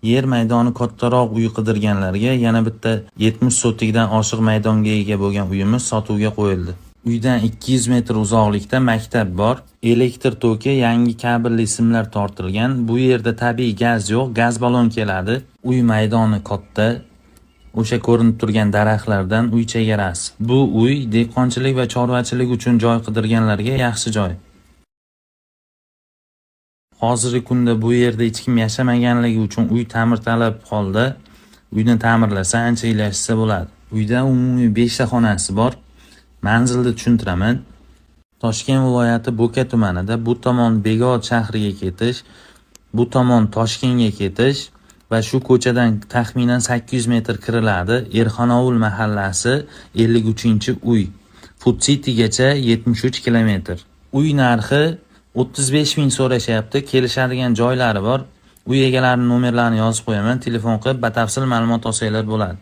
Yer maydoni kattaroq uy qidirganlarga yana bitta 70 sotikdan oshiq maydonga ega bo'lgan uyimiz sotuvga qo'yildi. Uydan 200 metr uzoqlikda maktab bor. Elektr toki, yangi kabelli simlar tortilgan. Bu yerda tabiiy gaz yo'q, gaz balon keladi. Uy maydoni katta. O'sha ko'rinib turgan daraxtlardan uy chegarasi. Bu uy dehqonchilik va chorvachilik uchun joy qidirganlarga yaxshi joy. Hozirgi kunda bu yerda hech kim yashamaganligi uchun uy ta'mirtalab holda. Uyni ta'mirlasa ancha ilashsa bo'ladi. Uyda umumiy 5 ta xonasi bor. Manzilni tushuntiraman. Toshkent viloyati Bo'ka tumanida bu tomon Begod shahriga ketish, bu tomon Toshkentga ketish va shu ko'chadan taxminan 800 metr kiriladi. Erxonovul mahallasi 53-uy. Food Citygacha 73 kilometr. Uy narxi 35 ming so'rashyapti. Kelishadigan joylari bor. Uy egalarining nomerlarini yozib qo'yaman. Telefon qilib batafsil ma'lumot olsanglar bo'ladi.